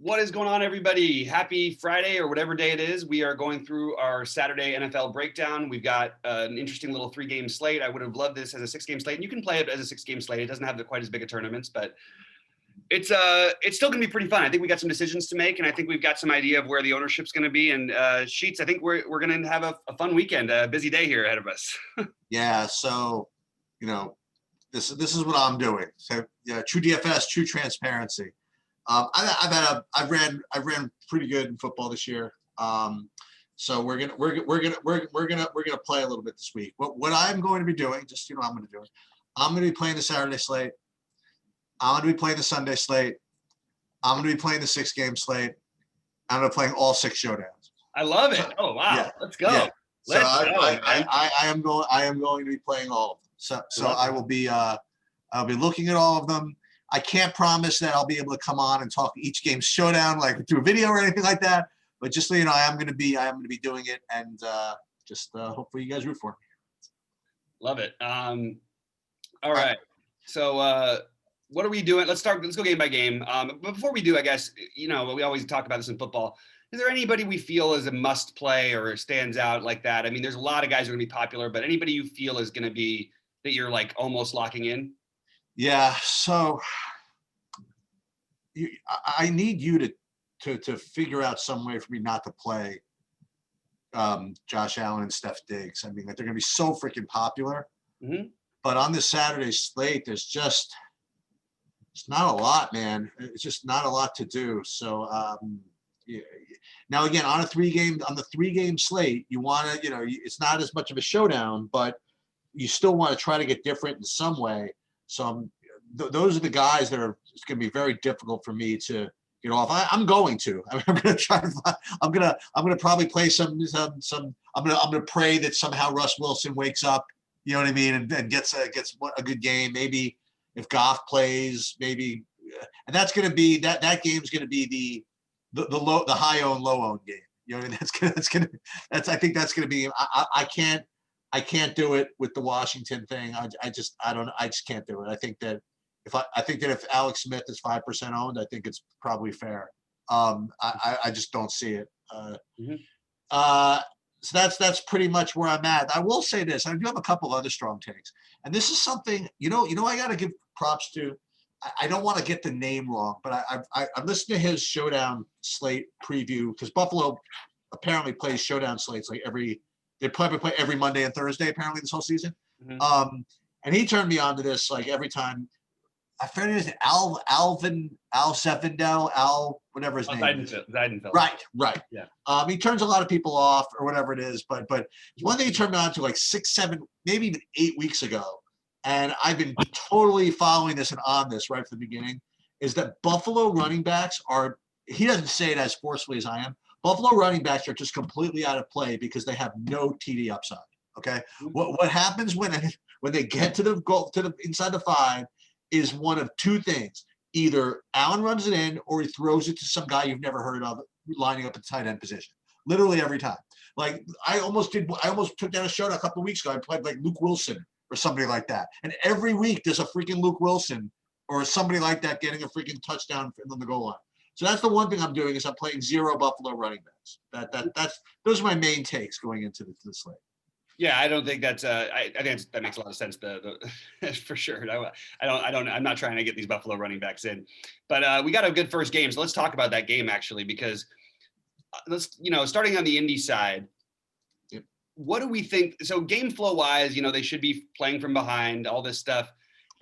What is going on, everybody? Happy Friday or whatever day it is. We are going through our Saturday NFL breakdown. We've got an interesting little 3-game slate. I would have loved this as a 6-game slate, and you can play it as a 6-game slate. It doesn't have quite as big a tournaments, but it's still going to be pretty fun. I think we got some decisions to make, and I think we've got some idea of where the ownership's going to be. And Sheets, I think we're going to have a fun weekend, a busy day here ahead of us. Yeah. So, this is what I'm doing. So, yeah, true DFS, true transparency. I've ran pretty good in football this year. So we're gonna play a little bit this week. What I'm going to be doing, I'm going to do it. I'm going to be playing the Saturday slate. I'm going to be playing the Sunday slate. I'm going to be playing the 6-game slate. I'm going to be playing all 6 showdowns. I love it. Oh wow, yeah. Let's go. Yeah. I am going to be playing all of them. So I will be I'll be looking at all of them. I can't promise that I'll be able to come on and talk each game's showdown like through a video or anything like that. But just so you know, I am going to be doing it, and hopefully you guys root for me. Love it. All right. So what are we doing? Let's go game by game. But before we do, I guess we always talk about this in football. Is there anybody we feel is a must play or stands out like that? I mean, there's a lot of guys who are going to be popular, but anybody you feel is going to be that you're like almost locking in? Yeah, so I need you to figure out some way for me not to play Josh Allen and Steph Diggs. I mean, they're going to be so freaking popular. Mm-hmm. But on this Saturday slate, it's not a lot, man. It's just not a lot to do. So yeah. Now again, on the 3-game slate, you want to, it's not as much of a showdown, but you still want to try to get different in some way. So those are the guys that it's going to be very difficult for me to get off. I'm going to try. I'm going to probably play some. I'm going to pray that somehow Russ Wilson wakes up. You know what I mean, and gets a good game. Maybe if Goff plays, maybe, and that's going to be that game's going to be the high owned low owned game. You know what I mean? I think that's going to be. I can't do it with the Washington thing. I just can't do it. I think that if Alex Smith is 5% owned, I think it's probably fair. I just don't see it. So that's pretty much where I'm at. I will say this: I do have a couple other strong takes, and this is something I got to give props to. I don't want to get the name wrong, but I listened to his showdown slate preview because Buffalo apparently plays showdown slates like they probably play every Monday and Thursday apparently this whole season. Mm-hmm. And he turned me on to this like every time. I found it was Al Zevendel, whatever his name is. Zeidenfeld. Right. Yeah. He turns a lot of people off or whatever it is, but one thing he turned me on to like 6, 7, maybe even 8 weeks ago, and I've been totally following this and on this right from the beginning, is that Buffalo running backs are, he doesn't say it as forcefully as I am, Buffalo running backs are just completely out of play because they have no TD upside. Okay. What happens when they get to the goal, to the inside the 5 is one of 2 things. Either Allen runs it in or he throws it to some guy you've never heard of lining up at the tight end position. Literally every time. Like I almost took down a showdown a couple of weeks ago. I played like Luke Wilson or somebody like that. And every week there's a freaking Luke Wilson or somebody like that getting a freaking touchdown on the goal line. So that's the one thing I'm doing is I'm playing 0 Buffalo running backs. Those are my main takes going into the slate. Yeah, I don't think that's. I think that makes a lot of sense. For sure. I'm not trying to get these Buffalo running backs in, but we got a good first game. So let's talk about that game actually, because starting on the Indy side, yep. What do we think? So game flow wise, they should be playing from behind, all this stuff.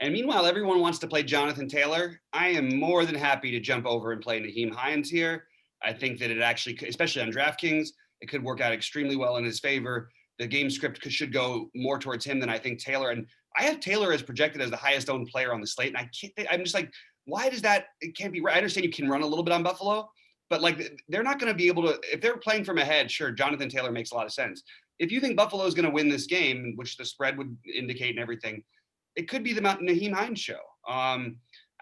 And meanwhile, everyone wants to play Jonathan Taylor. I am more than happy to jump over and play Nyheim Hines here. I think that it actually, especially on DraftKings, it could work out extremely well in his favor. The game script should go more towards him than I think Taylor. And I have Taylor as projected as the highest owned player on the slate. And I'm just like, why does that? It can't be right. I understand you can run a little bit on Buffalo, but like they're not going to be able to, if they're playing from ahead, sure, Jonathan Taylor makes a lot of sense. If you think Buffalo is going to win this game, which the spread would indicate and everything, it could be the Nyheim Hines show. I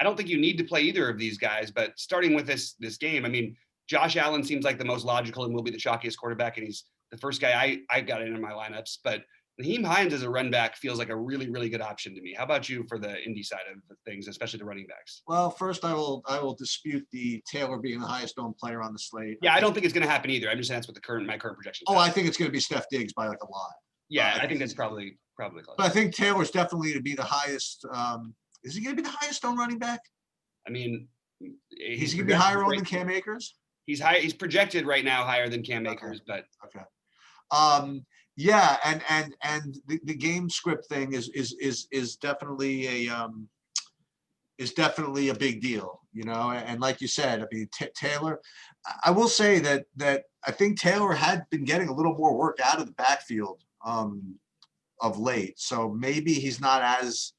don't think you need to play either of these guys, but starting with this game, I mean, Josh Allen seems like the most logical and will be the chalkiest quarterback, and he's the first guy I got in my lineups. But Naheem Hines as a run back feels like a really, really good option to me. How about you for the Indy side of things, especially the running backs? Well, first I will dispute the Taylor being the highest owned player on the slate. Yeah, I don't think it's going to happen either. I'm just saying that's what my current projections. Oh, I think it's going to be Steph Diggs by like a lot. Yeah, I think that's probably close. But I think Taylor's definitely to be the highest. Is he going to be the highest owned running back? I mean, he's going to be higher owned than Cam Akers. He's projected right now higher than Cam Akers, but okay. Yeah, and the game script thing is definitely a big deal, you know. And like you said, I mean, Taylor, I will say that I think Taylor had been getting a little more work out of the backfield of late, so maybe he's not as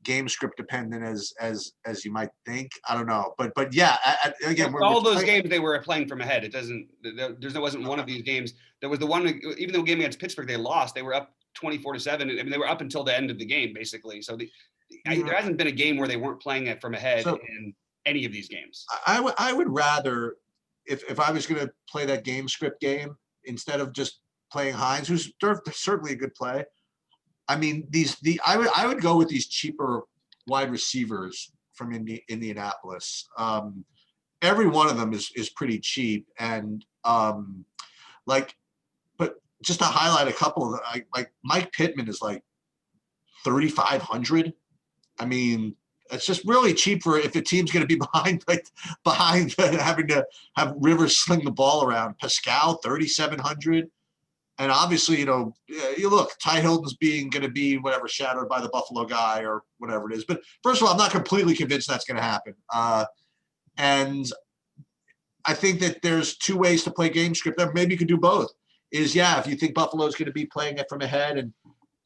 game script dependent as you might think. I don't know, but yeah, again, all those games they were playing from ahead. It doesn't. There wasn't one of these games. There was the one, even though the game against Pittsburgh they lost, they were up 24-7. I mean, they were up until the end of the game basically. So there hasn't been a game where they weren't playing it from ahead in any of these games. I would rather, if I was going to play that game script game, instead of just playing Hines, who's certainly a good play. I mean, I would go with these cheaper wide receivers from Indianapolis. Every one of them is pretty cheap, and but just to highlight a couple of them, like Mike Pittman is like 3,500. I mean, it's just really cheap for if the team's going to be behind having to have Rivers sling the ball around. Pascal 3,700. And obviously, you know, you look, Ty Hilton's going to be whatever, shadowed by the Buffalo guy or whatever it is. But first of all, I'm not completely convinced that's going to happen. And I think that there's two ways to play game script. Maybe you could do both. If you think Buffalo's going to be playing it from ahead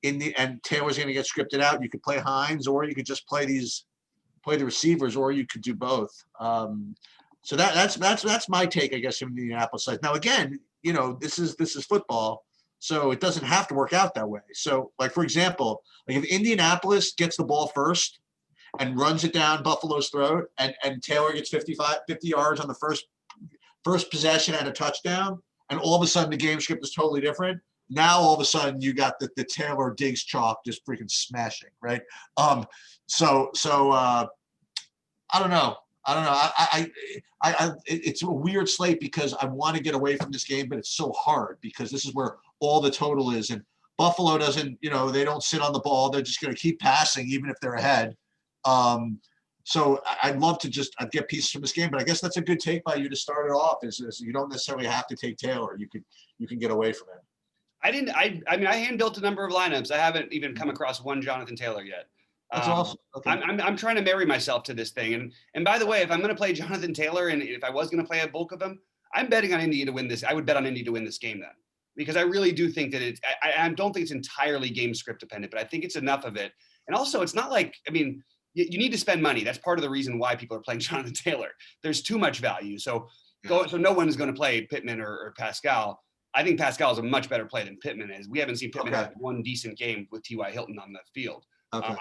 and Taylor's going to get scripted out, you could play Hines, or you could just play the receivers, or you could do both. So that's my take, I guess, from the Indianapolis side. Now, again, you know, this is football, so it doesn't have to work out that way. So, like, for example, like if Indianapolis gets the ball first and runs it down Buffalo's throat, and Taylor gets 50 yards on the first possession and a touchdown, and all of a sudden the game script is totally different. Now all of a sudden you got the Taylor Diggs chalk just freaking smashing, right? So I don't know. It's a weird slate because I want to get away from this game, but it's so hard because this is where all the total is. And Buffalo doesn't, you know, they don't sit on the ball. They're just going to keep passing even if they're ahead. So I'd love to just get pieces from this game, but I guess that's a good take by you to start it off. Is you don't necessarily have to take Taylor. You can get away from it. I mean, I hand built a number of lineups. I haven't even come across one Jonathan Taylor yet. That's awesome. Okay. I'm trying to marry myself to this thing. And by the way, if I'm going to play Jonathan Taylor, and if I was going to play a bulk of them, I'm betting on Indy to win this. I would bet on Indy to win this game then, because I really do think that I don't think it's entirely game script dependent, but I think it's enough of it. And also, it's not like, I mean, you need to spend money. That's part of the reason why people are playing Jonathan Taylor. There's too much value. So no one is going to play Pittman or Pascal. I think Pascal is a much better play than Pittman is. We haven't seen Pittman have one decent game with T.Y. Hilton on the field. Okay.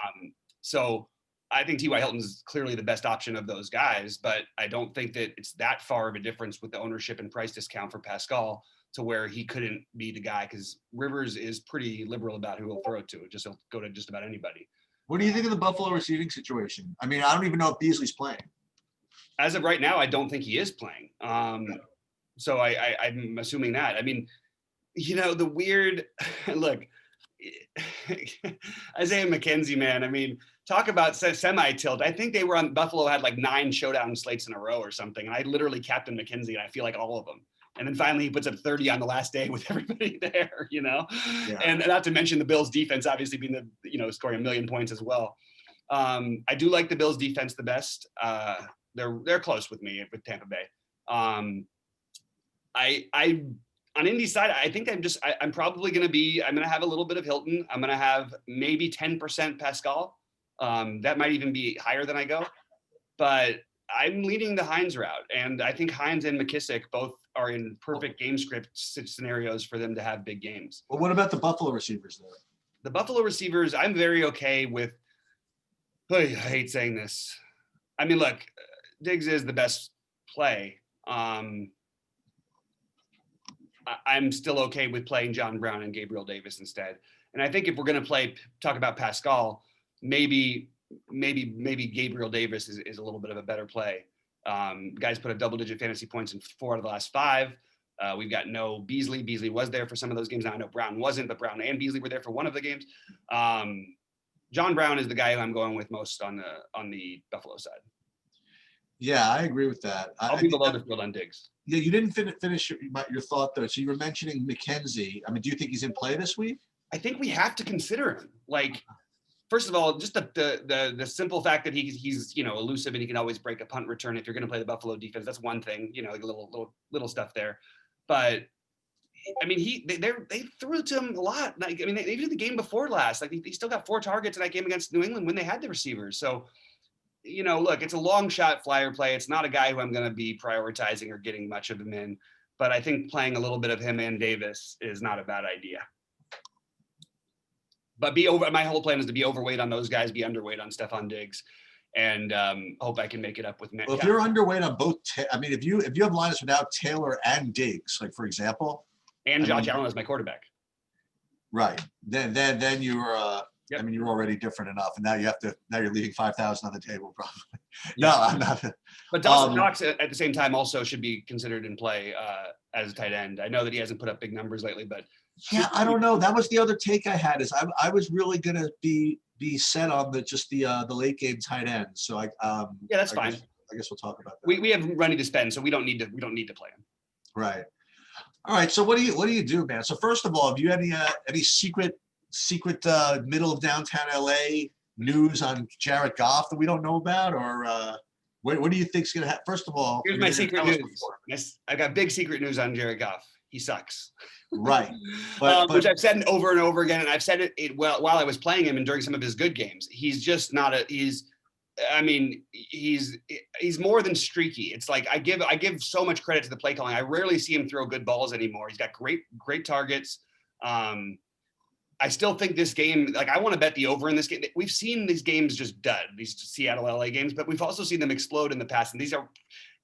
So I think T.Y. Hilton is clearly the best option of those guys, but I don't think that it's that far of a difference with the ownership and price discount for Pascal to where he couldn't be the guy, because Rivers is pretty liberal about who he'll throw it to. He'll go to just about anybody. What do you think of the Buffalo receiving situation? I mean, I don't even know if Beasley's playing. As of right now, I don't think he is playing. So I'm assuming that. I mean, you know, the weird look, Isaiah McKenzie, man. I mean, talk about semi-tilt. I think Buffalo had like 9 showdown slates in a row or something. And I literally captained McKenzie, and I feel like all of them. And then finally he puts up 30 on the last day with everybody there, you know? Yeah. And not to mention the Bills defense obviously being scoring 1 million points as well. I do like the Bills defense the best. They're close with me with Tampa Bay. I on Indy's side, I think I'm probably going to have a little bit of Hilton. I'm going to have maybe 10% Pascal. That might even be higher than I go, but I'm leading the Hines route. And I think Hines and McKissick both are in perfect game script scenarios for them to have big games. Well, what about the Buffalo receivers though? The Buffalo receivers, I'm very okay with. I hate saying this. I mean, look, Diggs is the best play. I'm still okay with playing John Brown and Gabriel Davis instead. And I think if we're going to talk about Pascal, maybe Gabriel Davis is a little bit of a better play. Guys put up double-digit fantasy points in 4 out of the last 5. We've got no Beasley. Beasley was there for some of those games. Now I know Brown wasn't, but Brown and Beasley were there for one of the games. John Brown is the guy who I'm going with most on the Buffalo side. Yeah, I agree with that. I'll be below the field on Diggs. Yeah, you didn't finish your thought though. So you were mentioning McKenzie. I mean, do you think he's in play this week? I think we have to consider him. Like, first of all, just the simple fact that he's elusive and he can always break a punt return if you're going to play the Buffalo defense. That's one thing, like little stuff there. But I mean, they threw to him a lot. Like, I mean, they did the game before last. Like, he still got 4 targets in that game against New England when they had the receivers. So, look, it's a long shot flyer play. It's not a guy who I'm going to be prioritizing or getting much of him in. But I think playing a little bit of him and Davis is not a bad idea. But my whole plan is to be overweight on those guys, be underweight on Stephon Diggs, and hope I can make it up with Matt. Well, if you're underweight on both, if you have lineups without Taylor and Diggs, like for example, and Josh Allen as my quarterback, right? Then you're Yep. I mean, you're already different enough, and now you're leaving 5,000 on the table, probably. No, I'm not. But Dawson Knox at the same time also should be considered in play as a tight end. I know that he hasn't put up big numbers lately, but yeah, I don't know. That was the other take I had. Is I was really gonna be set on the late game tight end. So yeah, that's fine. I guess we'll talk about that. We have money to spend, so we don't need to play him. Right. All right. So what do you do, man? So first of all, have you any secret middle of downtown LA news on Jared Goff that we don't know about, or what do you think's gonna happen? First of all, here's my secret news. I got big secret news on Jared Goff. He sucks. Right. Which I've said over and over again, and I've said it while I was playing him and during some of his good games. He's just not he's more than streaky. It's like I give so much credit to the play calling. I rarely see him throw good balls anymore. He's got great targets. I still think this game, like I want to bet the over in this game. We've seen these games just dud, these Seattle LA games, but we've also seen them explode in the past. And these are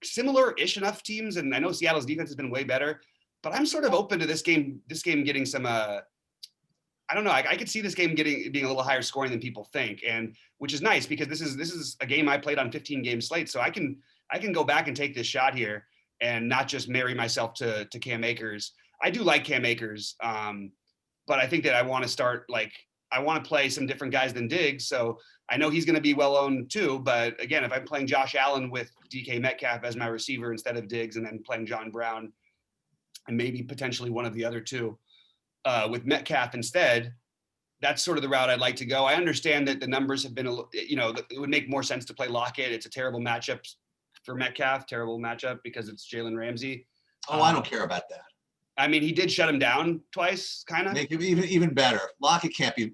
similar-ish enough teams. And I know Seattle's defense has been way better, but I'm sort of open to this game getting some, I don't know. I could see this game being a little higher scoring than people think, and which is nice because this is a game I played on 15 game slate. So I can go back and take this shot here and not just marry myself to Cam Akers. I do like Cam Akers. But I think that I want to play some different guys than Diggs. So I know he's going to be well owned too. But again, if I'm playing Josh Allen with DK Metcalf as my receiver instead of Diggs, and then playing John Brown and maybe potentially one of the other two with Metcalf instead, that's sort of the route I'd like to go. I understand that the numbers have been, it would make more sense to play Lockett. It's a terrible matchup for Metcalf, because it's Jalen Ramsey. Oh, I don't care about that. I mean, he did shut him down twice, kind of. Make him even better. Lockett can't be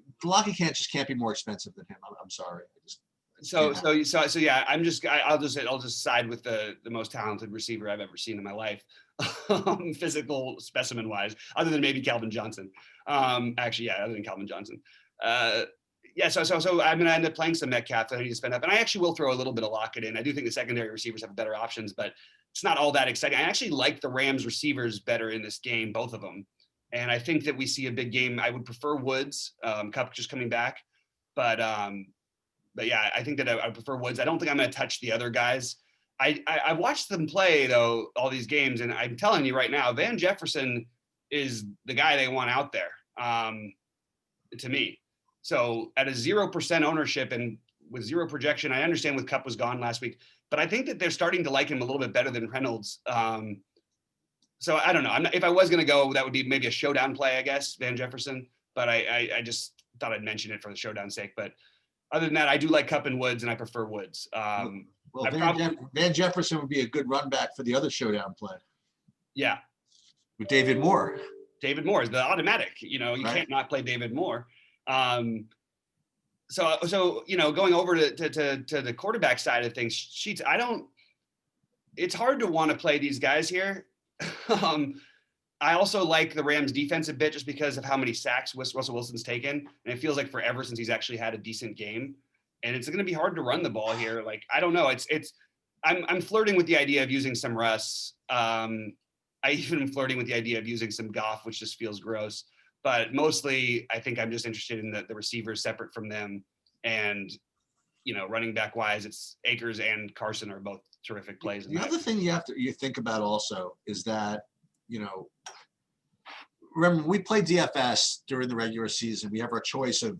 more expensive than him. I'm sorry. So yeah, I'll just side with the most talented receiver I've ever seen in my life, physical specimen wise, other than maybe Calvin Johnson. Actually, yeah, other than Calvin Johnson. Yeah, so I'm going to end up playing some Metcalf that I need to spend up, and I actually will throw a little bit of Lockett in. I do think the secondary receivers have better options, but it's not all that exciting. I actually like the Rams receivers better in this game, both of them. And I think that we see a big game. I would prefer Woods, Kupp just coming back. But yeah, I think that I prefer Woods. I don't think I'm going to touch the other guys. I watched them play, though, all these games. And I'm telling you right now, Van Jefferson is the guy they want out there, to me. So at a 0% ownership and with 0 projection, I understand with Kupp was gone last week. But I think that they're starting to like him a little bit better than Reynolds. So I don't know. If I was going to go, that would be maybe a showdown play, I guess, Van Jefferson. But I just thought I'd mention it for the showdown's sake. But other than that, I do like Kupp and Woods, and I prefer Woods. Van Jefferson would be a good run back for the other showdown play. Yeah. With David Moore. David Moore is the automatic. You can't not play David Moore. So going over to the quarterback side of things, Sheets, it's hard to want to play these guys here. I also like the Rams defense a bit just because of how many sacks Russell Wilson's taken. And it feels like forever since he's actually had a decent game. And it's going to be hard to run the ball here. Like, I don't know. I'm flirting with the idea of using some Russ. I even am flirting with the idea of using some Goff, which just feels gross. but mostly I think I'm just interested in the receivers separate from them. And, running back wise, it's Akers and Carson are both terrific plays. The other thing you think about also is that, remember we play DFS during the regular season. We have our choice of,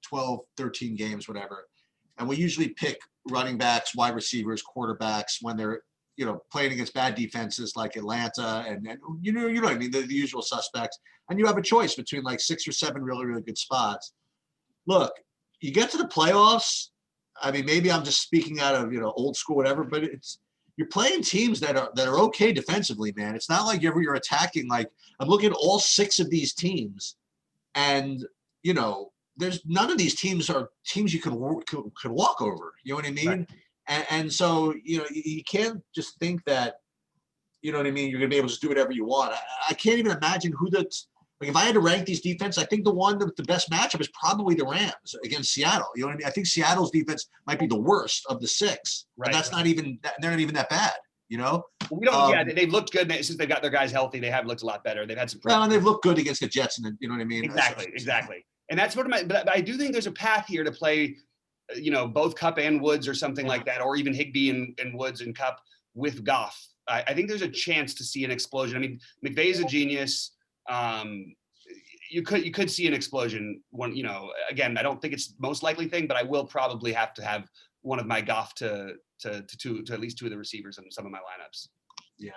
12, 13 games, whatever. And we usually pick running backs, wide receivers, quarterbacks when they're, playing against bad defenses like Atlanta and you know what I mean, the usual suspects. And you have a choice between like 6 or 7 really, really good spots. Look, you get to the playoffs. I mean, maybe I'm just speaking out of, old school, whatever, but you're playing teams that are okay defensively, man. It's not like you're attacking. Like I'm looking at all 6 of these teams, and there's none of these teams are teams you could walk over. You know what I mean? Right. And so you can't just think that you're going to be able to do whatever you want. I can't even imagine who like if I had to rank these defense, I think the best matchup is probably the Rams against Seattle. You know what I mean? I think Seattle's defense might be the worst of the 6. Right. And that's not even they're not even that bad. Well, we don't. They've looked good since they've got their guys healthy. They have looked a lot better. They've had some. Well, and they've looked good against the Jets, and you know what I mean. Exactly. And that's what but I do think there's a path here to play, both Kupp and Woods or something like that, or even Higbee and Woods and Kupp with Goff. I think there's a chance to see an explosion. I mean, McVay's a genius. You could see an explosion. Again, I don't think it's the most likely thing, but I will probably have to have one of my Goff to at least 2 of the receivers in some of my lineups. Yeah.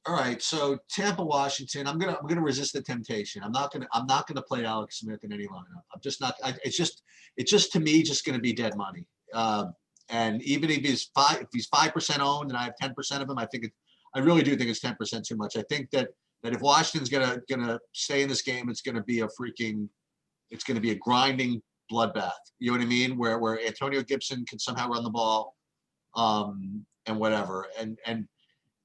All right. So Tampa, Washington. I'm gonna resist the temptation. I'm not gonna play Alex Smith in any lineup. I'm just not. It's just to me just gonna be dead money. And even if he's 5% owned and I have 10% of him, I really do think it's 10% too much. I think that if Washington's gonna stay in this game, it's gonna be a grinding bloodbath. You know what I mean? Where Antonio Gibson can somehow run the ball, and whatever. And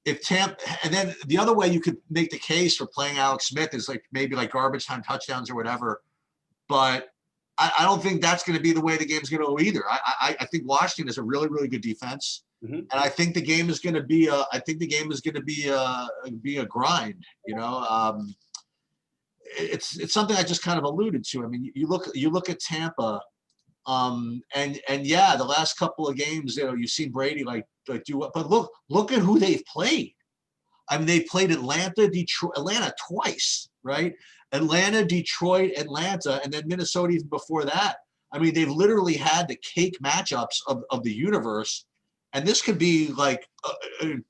if Tampa, and then the other way you could make the case for playing Alex Smith is like maybe like garbage time touchdowns or whatever. But I don't think that's going to be the way the game's going to go either. I think Washington is a really, really good defense. Mm-hmm. And I think the game is going to be a grind, it's something I just kind of alluded to. I mean, you look at Tampa, and yeah, the last couple of games, you've seen Brady like do what, but look at who they've played. I mean, they played Atlanta twice, right? Atlanta, Detroit, Atlanta, and then Minnesota even before that. I mean, they've literally had the cake matchups of the universe, and this could be like an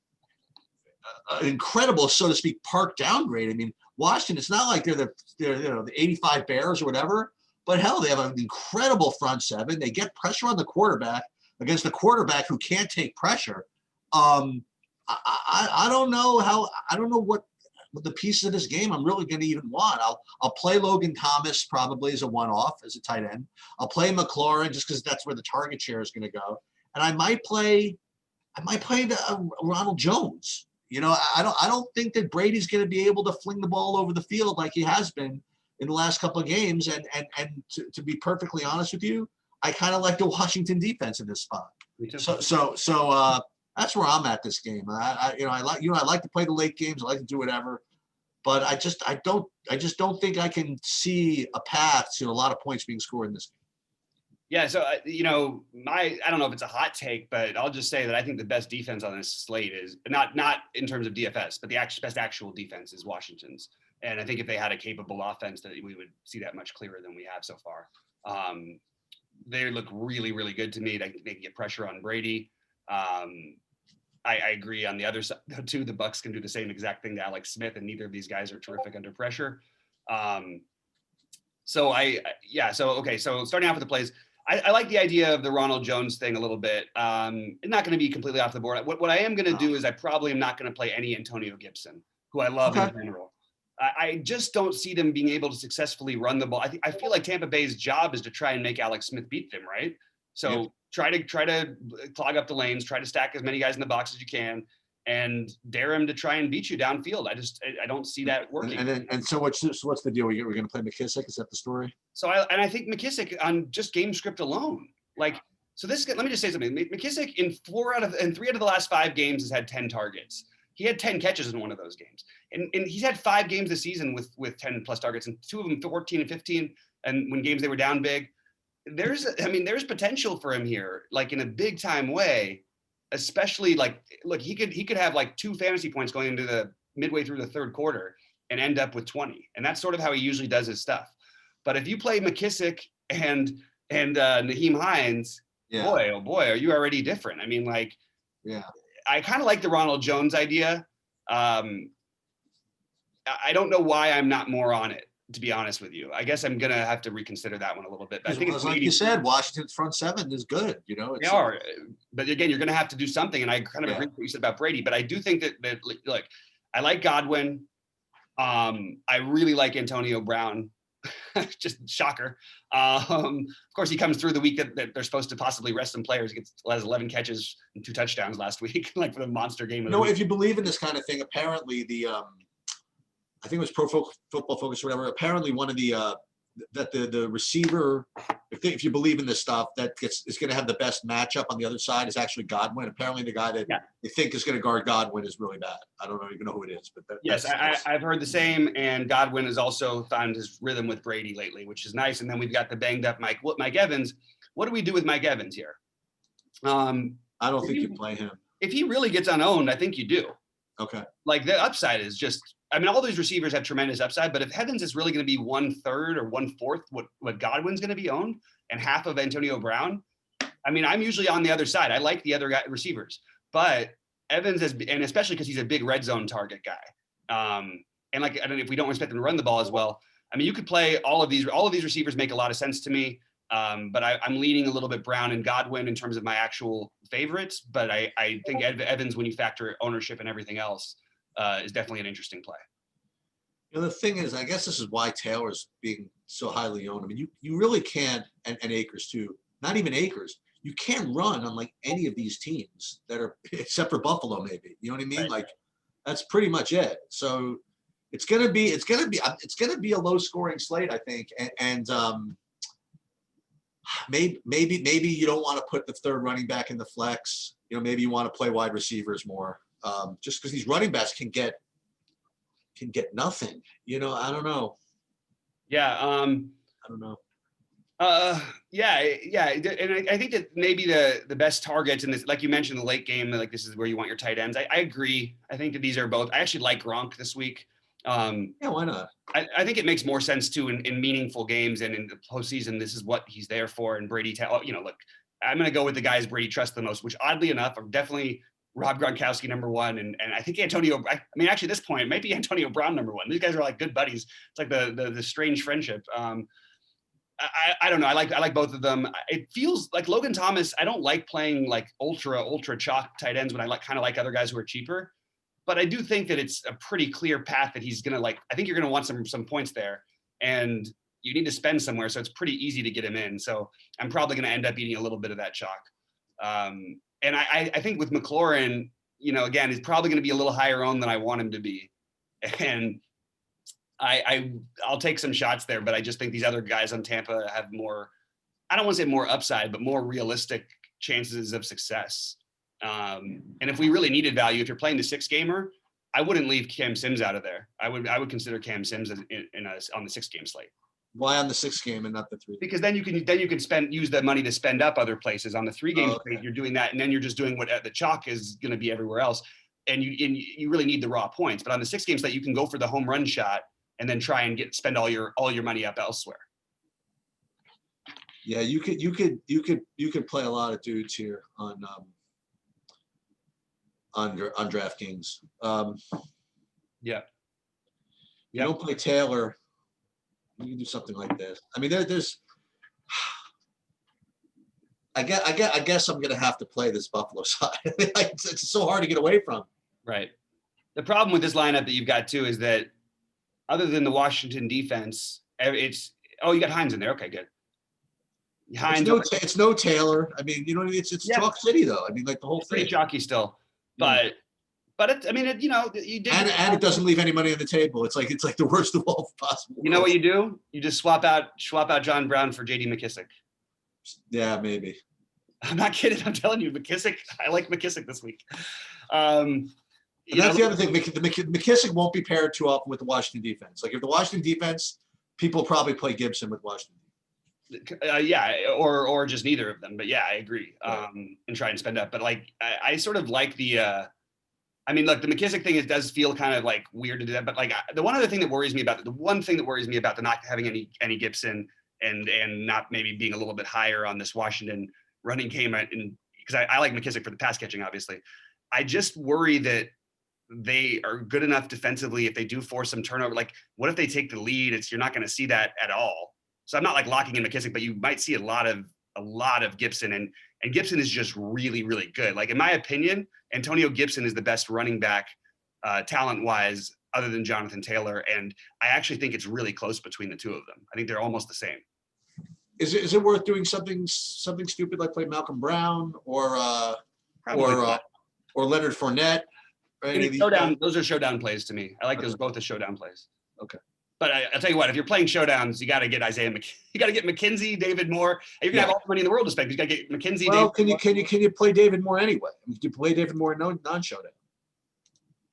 incredible, so to speak, park downgrade. I mean, Washington, it's not like they're the 85 Bears or whatever, but hell, they have an incredible front seven. They get pressure on the quarterback against the quarterback who can't take pressure. I don't know what the pieces of this game I'm really going to even want. I'll play Logan Thomas probably as a one-off as a tight end. I'll play McLaurin just because that's where the target share is going to go, and I might play Ronald Jones. I don't think that Brady's going to be able to fling the ball over the field like he has been in the last couple of games. And to be perfectly honest with you, I kind of like the Washington defense in this spot. So that's where I'm at this game. I like to play the late games. I like to do whatever, but I just don't think I can see a path to a lot of points being scored in this game. Yeah, so I don't know if it's a hot take, but I'll just say that I think the best defense on this slate is not in terms of DFS, but the best actual defense is Washington's. And I think if they had a capable offense, that we would see that much clearer than we have so far. They look really, really good to me. They can get pressure on Brady. I agree on the other side too. The Bucs can do the same exact thing to Alex Smith, and neither of these guys are terrific under pressure. So starting off with the plays, I like the idea of the Ronald Jones thing a little bit. It's not going to be completely off the board. What I am going to do is I probably am not going to play any Antonio Gibson, who I love in general. I just don't see them being able to successfully run the ball. I feel like Tampa Bay's job is to try and make Alex Smith beat them, right? So try to clog up the lanes, try to stack as many guys in the box as you can, and dare him to try and beat you downfield. I don't see that working. And so what's the deal? We're going to play McKissick? Is that the story? So I think McKissick on just game script alone, let me just say something. McKissick in 3 out of the last 5 games has had 10 targets. He had 10 catches in one of those games. And he's had 5 games this season with 10 plus targets, and 2 of them 14 and 15. And when games they were down big, there's potential for him here, like in a big time way, especially like, look, he could have like 2 fantasy points going into the midway through the third quarter and end up with 20. And that's sort of how he usually does his stuff. But if you play McKissick and Nyheim Hines, boy, oh boy, are you already different. I mean, like, I kind of like the Ronald Jones idea. I don't know why I'm not more on it, to be honest with you. I guess I'm going to have to reconsider that one a little bit. But I think it's like you said, Washington's front 7 is good. You know, they are. But again, you're going to have to do something. And I kind of agree with what you said about Brady. But I do think that like, I like Godwin. I really like Antonio Brown. Just shocker. Of course, he comes through the week that they're supposed to possibly rest some players. He has 11 catches and 2 touchdowns last week, like for the monster game. If you believe in this kind of thing, apparently I think it was Pro Football Focus or whatever. Apparently, one of the receiver, if you believe in this stuff, is going to have the best matchup on the other side is actually Godwin. Apparently, the guy that they think is going to guard Godwin is really bad. I don't even know who it is, but I've heard the same. And Godwin has also found his rhythm with Brady lately, which is nice. And then we've got the banged up Mike Evans. What do we do with Mike Evans here? I don't think you play him. If he really gets unowned, I think you do. Okay. Like the upside is just. I mean, all these receivers have tremendous upside, but if Evans is really going to be 1/3 or 1/4 what Godwin's going to be owned and half of Antonio Brown, I mean, I'm usually on the other side. I like the other receivers, but Evans and especially because he's a big red zone target guy. And like, I don't know if we don't expect him to run the ball as well. I mean, you could play all of these receivers make a lot of sense to me. But I'm leaning a little bit Brown and Godwin in terms of my actual favorites. But I think Evans, when you factor ownership and everything else, is definitely an interesting play. The thing is, I guess this is why Taylor's being so highly owned. I mean, you really can't, and Akers too, not even Akers, you can't run on like any of these teams that are, except for Buffalo maybe. You know what I mean? Right. Like, that's pretty much it. So it's gonna be a low scoring slate, I think. And maybe you don't want to put the third running back in the flex. Maybe you want to play wide receivers more. Just because these running backs can get nothing. I don't know. Yeah. I don't know. Yeah. And I think that maybe the best targets in this, like you mentioned, the late game, like this is where you want your tight ends. I agree. I think that these are both. I actually like Gronk this week. Yeah, why not? I think it makes more sense too in meaningful games and in the postseason. This is what he's there for. And Brady, look, I'm going to go with the guys Brady trusts the most, which oddly enough are definitely Rob Gronkowski #1, and I think Antonio. I mean, actually, at this point, it might be Antonio Brown #1. These guys are like good buddies. It's like the strange friendship. I don't know. I like both of them. It feels like Logan Thomas. I don't like playing like ultra chalk tight ends when I kind of like other guys who are cheaper. But I do think that it's a pretty clear path that he's gonna I think you're gonna want some points there, and you need to spend somewhere. So it's pretty easy to get him in. So I'm probably gonna end up eating a little bit of that chalk. And I think with McLaurin, again, he's probably going to be a little higher owned than I want him to be. And I'll take some shots there, but I just think these other guys on Tampa have more, I don't want to say more upside, but more realistic chances of success. And if we really needed value, if you're playing the 6-gamer, I wouldn't leave Cam Sims out of there. I would consider Cam Sims on the 6-game slate. Why on the 6 game and not the 3? Because then you can use that money to spend up other places. On the 3 game slate, you're doing that, and then you're just doing what the chalk is going to be everywhere else, and you really need the raw points. But on the 6 game slate, you can go for the home run shot and then try and spend all your money up elsewhere. Yeah, you could play a lot of dudes here on DraftKings. Yeah. You don't play Taylor. You can do something like this. I mean, there's. I guess I'm gonna have to play this Buffalo side. It's so hard to get away from. Right. The problem with this lineup that you've got too is that, other than the Washington defense, you got Hines in there. Okay, good. Hines. It's no Taylor. I mean, it's Chalk City though. I mean, like the whole thing. Pretty chalky still, but. But you did, and it doesn't leave any money on the table. It's like the worst of all possible. You know what you do? You just swap out John Brown for J.D. McKissick. Yeah, maybe. I'm not kidding. I'm telling you, McKissick. I like McKissick this week. And that's the other thing. McKissick won't be paired too often with the Washington defense. Like if the Washington defense, people probably play Gibson with Washington. Yeah, or just neither of them. But yeah, I agree. Right. And try and spend up. But like, I sort of like the. I mean, look, the McKissick thing does feel kind of like weird to do that. But like, the one thing that worries me about the not having any Gibson and not maybe being a little bit higher on this Washington running game, and because I like McKissick for the pass catching, obviously. I just worry that they are good enough defensively if they do force some turnover. Like, what if they take the lead? You're not going to see that at all. So I'm not like locking in McKissick, but you might see a lot of Gibson, and Gibson is just really, really good. Like in my opinion, Antonio Gibson is the best running back talent-wise, other than Jonathan Taylor, and I actually think it's really close between the two of them. I think they're almost the same. Is it worth doing something stupid like play Malcolm Brown or Leonard Fournette? Those are showdown plays to me. I like those both as showdown plays. Okay. But I'll tell you what, if you're playing showdowns, you got to get you got to get McKenzie, David Moore. You're gonna have all the money in the world to spend. You got to get McKenzie. Well, David can you play David Moore anyway? Can you play David Moore non-showdown?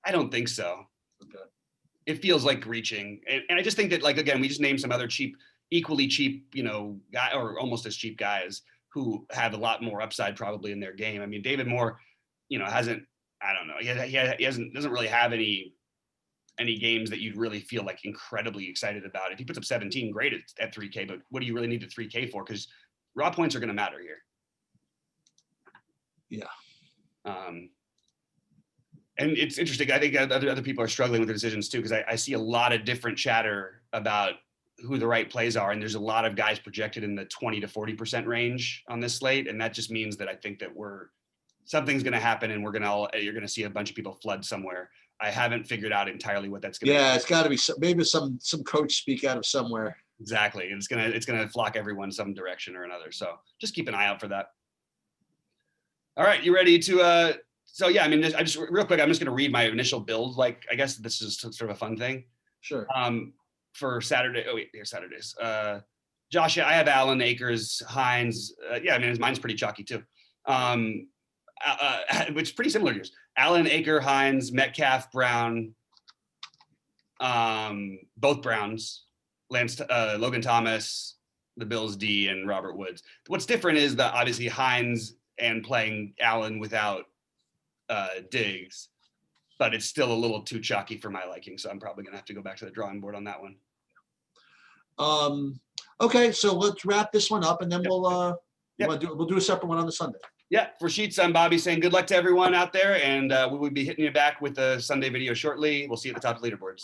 I don't think so. Okay. It feels like reaching, and I just think that, like, again, we just named some other equally cheap, guy or almost as cheap guys who have a lot more upside probably in their game. I mean, David Moore, hasn't. I don't know. He doesn't really have any games that you'd really feel like incredibly excited about. If he puts up 17, great at 3K, but what do you really need the 3K for? Because raw points are going to matter here. Yeah. And it's interesting. I think other people are struggling with the decisions too, because I see a lot of different chatter about who the right plays are. And there's a lot of guys projected in the 20 to 40% range on this slate. And that just means that I think that something's going to happen and you're going to see a bunch of people flood somewhere. I haven't figured out entirely what that's going to be. Yeah, it's got to be maybe some coach speak out of somewhere. Exactly. It's gonna flock everyone some direction or another. So just keep an eye out for that. All right, you ready to? So yeah, I mean, I just real quick, I'm just gonna read my initial build. Like, I guess this is sort of a fun thing. Sure. For Saturday. Oh wait, here's Saturdays. Josh, I have Allen, Akers, Hines. Yeah, I mean, mine's pretty chalky too. Which is pretty similar to yours. Allen, Aker, Hines, Metcalf, Brown, both Browns, Logan Thomas, the Bills D, and Robert Woods. What's different is that obviously Hines and playing Allen without Diggs, but it's still a little too chalky for my liking. So I'm probably gonna have to go back to the drawing board on that one. Okay, so let's wrap this one up, and then we'll do a separate one on the Sunday. Yeah, for Sheets, I'm Bobby saying good luck to everyone out there, and we will be hitting you back with a Sunday video shortly. We'll see you at the top of the leaderboards.